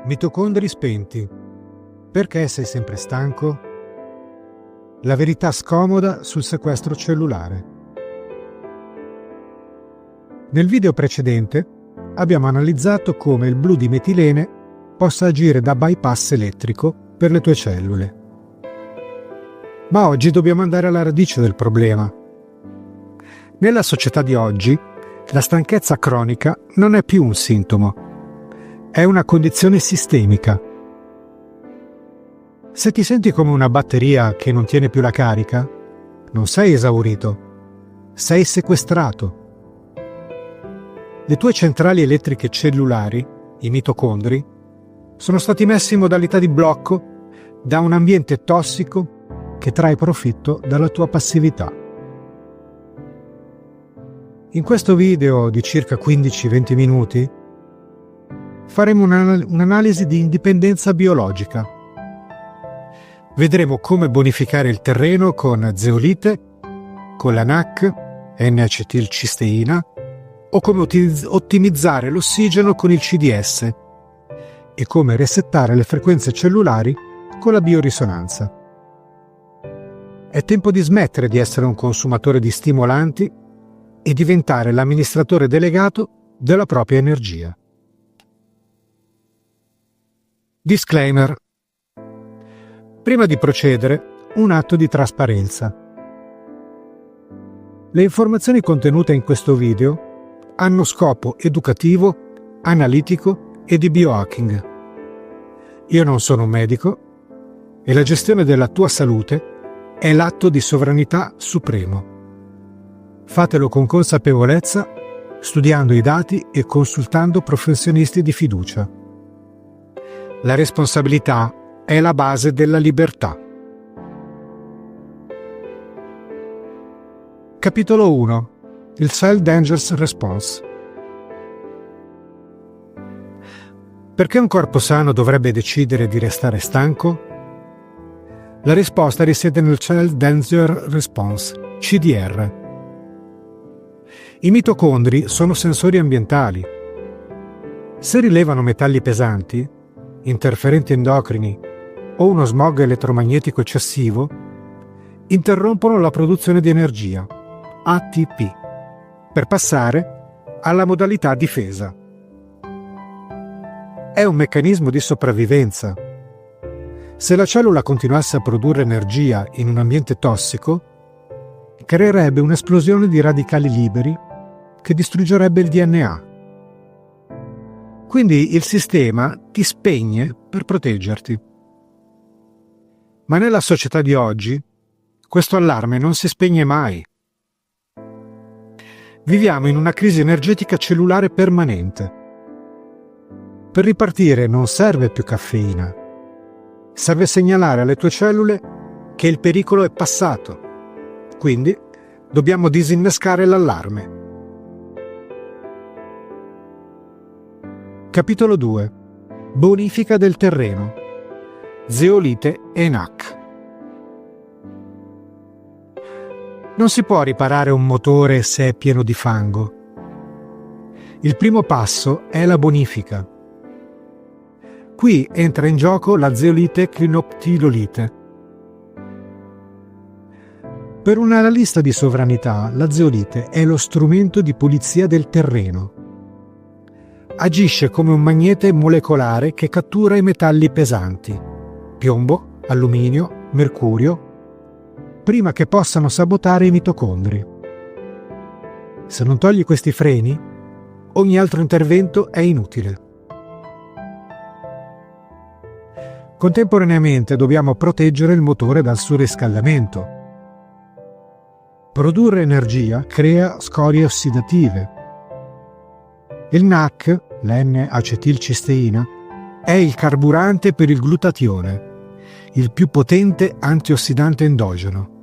Mitocondri spenti. Perché sei sempre stanco? La verità scomoda sul sequestro cellulare. Nel video precedente abbiamo analizzato come il blu di metilene possa agire da bypass elettrico per le tue cellule. Ma oggi dobbiamo andare alla radice del problema. Nella società di oggi, la stanchezza cronica non è più un sintomo. È una condizione sistemica. Se ti senti come una batteria che non tiene più la carica, non sei esaurito, sei sequestrato. Le tue centrali elettriche cellulari, i mitocondri, sono stati messi in modalità di blocco da un ambiente tossico che trae profitto dalla tua passività. In questo video di circa 15-20 minuti faremo un'analisi di indipendenza biologica. Vedremo come bonificare il terreno con zeolite, con la NAC, N-acetilcisteina, o come ottimizzare l'ossigeno con il CDS e come resettare le frequenze cellulari con la biorisonanza. È tempo di smettere di essere un consumatore di stimolanti e diventare l'amministratore delegato della propria energia. Disclaimer. Prima di procedere, un atto di trasparenza. Le informazioni contenute in questo video hanno scopo educativo, analitico e di biohacking. Io non sono un medico e la gestione della tua salute è l'atto di sovranità supremo. Fatelo con consapevolezza, studiando i dati e consultando professionisti di fiducia. La responsabilità è la base della libertà. Capitolo 1. Il Cell Dangerous Response. Perché un corpo sano dovrebbe decidere di restare stanco? La risposta risiede nel Cell Danger Response, CDR. I mitocondri sono sensori ambientali. Se rilevano metalli pesanti, interferenti endocrini o uno smog elettromagnetico eccessivo, interrompono la produzione di energia, ATP, per passare alla modalità difesa. È un meccanismo di sopravvivenza. Se la cellula continuasse a produrre energia in un ambiente tossico, creerebbe un'esplosione di radicali liberi che distruggerebbe il DNA. Quindi il sistema ti spegne per proteggerti. Ma nella società di oggi, questo allarme non si spegne mai. Viviamo in una crisi energetica cellulare permanente. Per ripartire non serve più caffeina. Serve segnalare alle tue cellule che il pericolo è passato. Quindi dobbiamo disinnescare l'allarme. Capitolo 2. Bonifica del terreno. Zeolite e NAC. Non si può riparare un motore se è pieno di fango. Il primo passo è la bonifica. Qui entra in gioco la zeolite clinoptilolite. Per un analista di sovranità, la zeolite è lo strumento di pulizia del terreno. Agisce come un magnete molecolare che cattura i metalli pesanti, piombo, alluminio, mercurio, prima che possano sabotare i mitocondri. Se non togli questi freni, ogni altro intervento è inutile. Contemporaneamente dobbiamo proteggere il motore dal surriscaldamento. Produrre energia crea scorie ossidative. Il NAC, la N-acetilcisteina, è il carburante per il glutatione, il più potente antiossidante endogeno.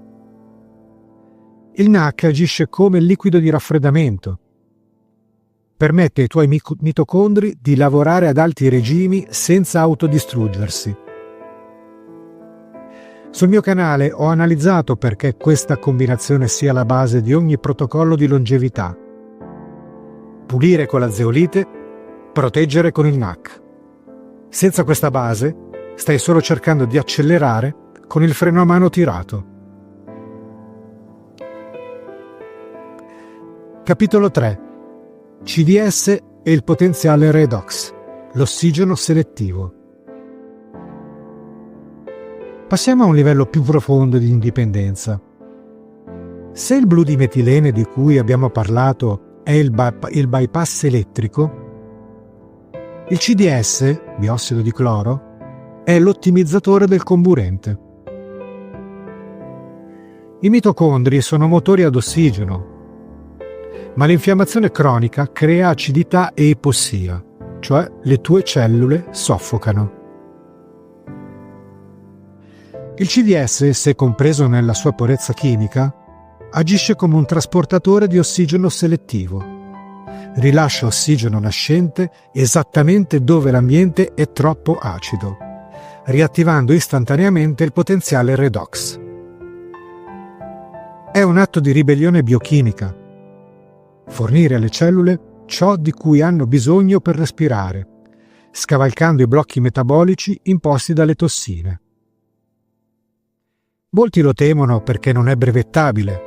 Il NAC agisce come liquido di raffreddamento. Permette ai tuoi mitocondri di lavorare ad alti regimi senza autodistruggersi. Sul mio canale ho analizzato perché questa combinazione sia la base di ogni protocollo di longevità. Pulire con la zeolite, proteggere con il NAC. Senza questa base, stai solo cercando di accelerare con il freno a mano tirato. Capitolo 3. CDS e il potenziale redox, l'ossigeno selettivo. Passiamo a un livello più profondo di indipendenza. Se il blu di metilene di cui abbiamo parlato è il bypass elettrico, il CDS, biossido di cloro, è l'ottimizzatore del comburente. I mitocondri sono motori ad ossigeno, ma l'infiammazione cronica crea acidità e ipossia, cioè le tue cellule soffocano. Il CDS, se compreso nella sua purezza chimica, agisce come un trasportatore di ossigeno selettivo. Rilascia ossigeno nascente esattamente dove l'ambiente è troppo acido, riattivando istantaneamente il potenziale redox. È un atto di ribellione biochimica. Fornire alle cellule ciò di cui hanno bisogno per respirare, scavalcando i blocchi metabolici imposti dalle tossine. Molti lo temono perché non è brevettabile,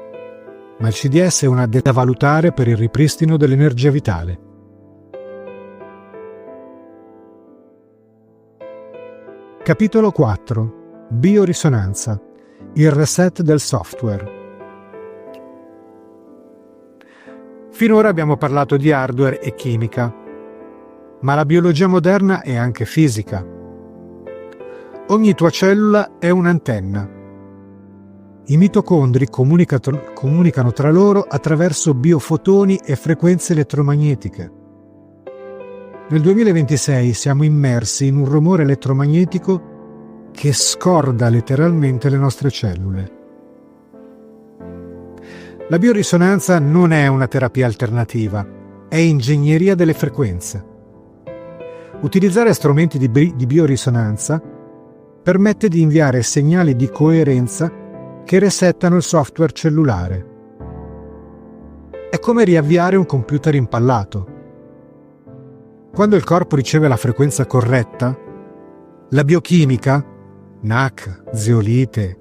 ma il CDS è una da valutare per il ripristino dell'energia vitale. Capitolo 4. Biorisonanza. Il reset del software. Finora abbiamo parlato di hardware e chimica, ma la biologia moderna è anche fisica. Ogni tua cellula è un'antenna. I mitocondri comunicano tra loro attraverso biofotoni e frequenze elettromagnetiche. Nel 2026 siamo immersi in un rumore elettromagnetico che scorda letteralmente le nostre cellule. La biorisonanza non è una terapia alternativa, è ingegneria delle frequenze. Utilizzare strumenti di biorisonanza permette di inviare segnali di coerenza che resettano il software cellulare. È come riavviare un computer impallato. Quando il corpo riceve la frequenza corretta, la biochimica, NAC, zeolite,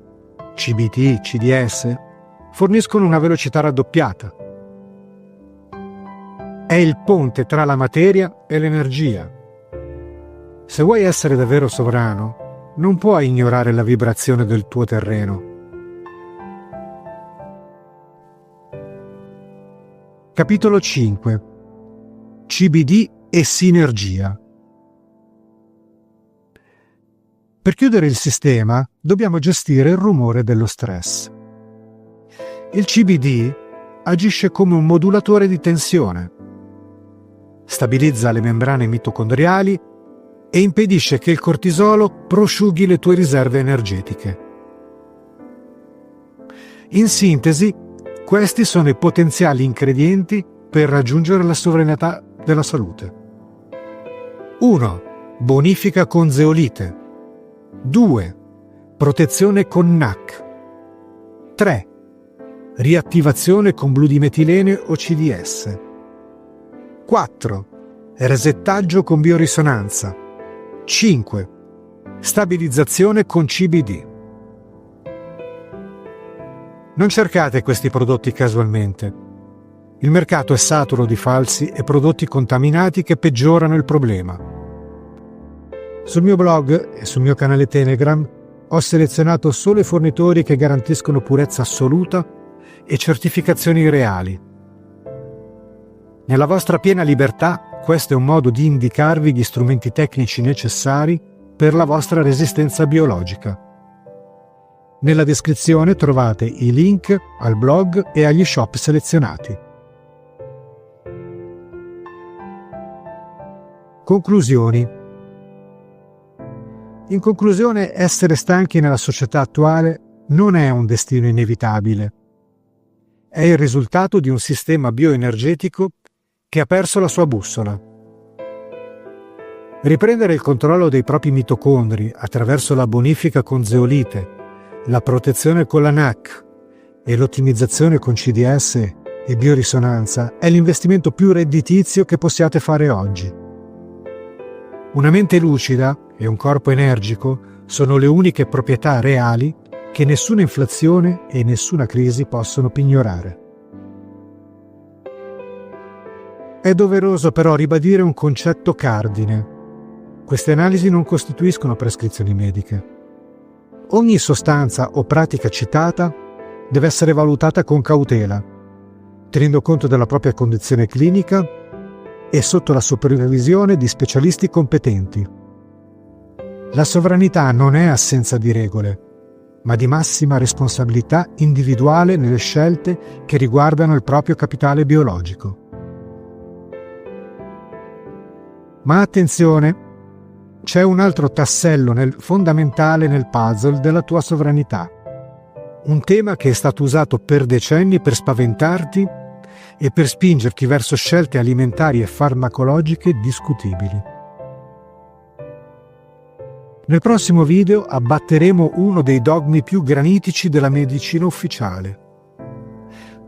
CBT, CDS, forniscono una velocità raddoppiata. È il ponte tra la materia e l'energia. Se vuoi essere davvero sovrano, non puoi ignorare la vibrazione del tuo terreno. Capitolo 5. CBD e sinergia. Per chiudere il sistema, dobbiamo gestire il rumore dello stress. Il CBD agisce come un modulatore di tensione. Stabilizza le membrane mitocondriali e impedisce che il cortisolo prosciughi le tue riserve energetiche. In sintesi, questi sono i potenziali ingredienti per raggiungere la sovranità della salute. 1. Bonifica con zeolite. 2. Protezione con NAC. 3. Riattivazione con blu di metilene o CDS. 4. Resettaggio con biorisonanza. 5. Stabilizzazione con CBD. Non cercate questi prodotti casualmente. Il mercato è saturo di falsi e prodotti contaminati che peggiorano il problema. Sul mio blog e sul mio canale Telegram ho selezionato solo i fornitori che garantiscono purezza assoluta e certificazioni reali. Nella vostra piena libertà, questo è un modo di indicarvi gli strumenti tecnici necessari per la vostra resistenza biologica. Nella descrizione trovate i link al blog e agli shop selezionati. Conclusioni. In conclusione, essere stanchi nella società attuale non è un destino inevitabile. È il risultato di un sistema bioenergetico che ha perso la sua bussola. Riprendere il controllo dei propri mitocondri attraverso la bonifica con zeolite, la protezione con la NAC e l'ottimizzazione con CDS e biorisonanza è l'investimento più redditizio che possiate fare oggi. Una mente lucida e un corpo energico sono le uniche proprietà reali che nessuna inflazione e nessuna crisi possono pignorare. È doveroso però ribadire un concetto cardine. Queste analisi non costituiscono prescrizioni mediche. Ogni sostanza o pratica citata deve essere valutata con cautela, tenendo conto della propria condizione clinica e sotto la supervisione di specialisti competenti. La sovranità non è assenza di regole, ma di massima responsabilità individuale nelle scelte che riguardano il proprio capitale biologico. Ma attenzione, c'è un altro tassello fondamentale nel puzzle della tua sovranità. Un tema che è stato usato per decenni per spaventarti e per spingerti verso scelte alimentari e farmacologiche discutibili. Nel prossimo video abbatteremo uno dei dogmi più granitici della medicina ufficiale.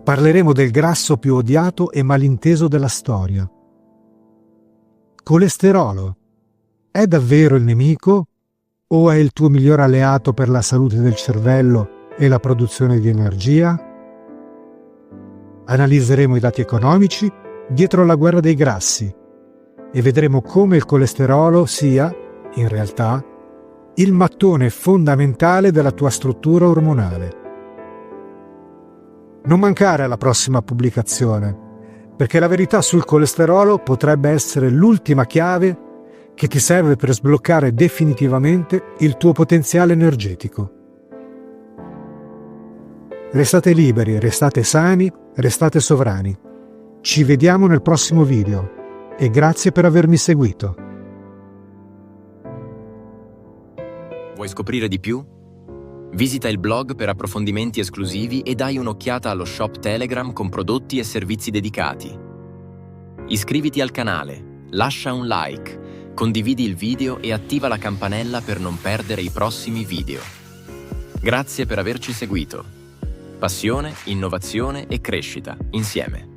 Parleremo del grasso più odiato e malinteso della storia. Colesterolo. È davvero il nemico o è il tuo miglior alleato per la salute del cervello e la produzione di energia? Analizzeremo i dati economici dietro la guerra dei grassi e vedremo come il colesterolo sia, in realtà, il mattone fondamentale della tua struttura ormonale. Non mancare alla prossima pubblicazione, perché la verità sul colesterolo potrebbe essere l'ultima chiave che ti serve per sbloccare definitivamente il tuo potenziale energetico. Restate liberi, restate sani, restate sovrani. Ci vediamo nel prossimo video e grazie per avermi seguito. Vuoi scoprire di più? Visita il blog per approfondimenti esclusivi e dai un'occhiata allo shop Telegram con prodotti e servizi dedicati. Iscriviti al canale, lascia un like, condividi il video e attiva la campanella per non perdere i prossimi video. Grazie per averci seguito. Passione, innovazione e crescita insieme.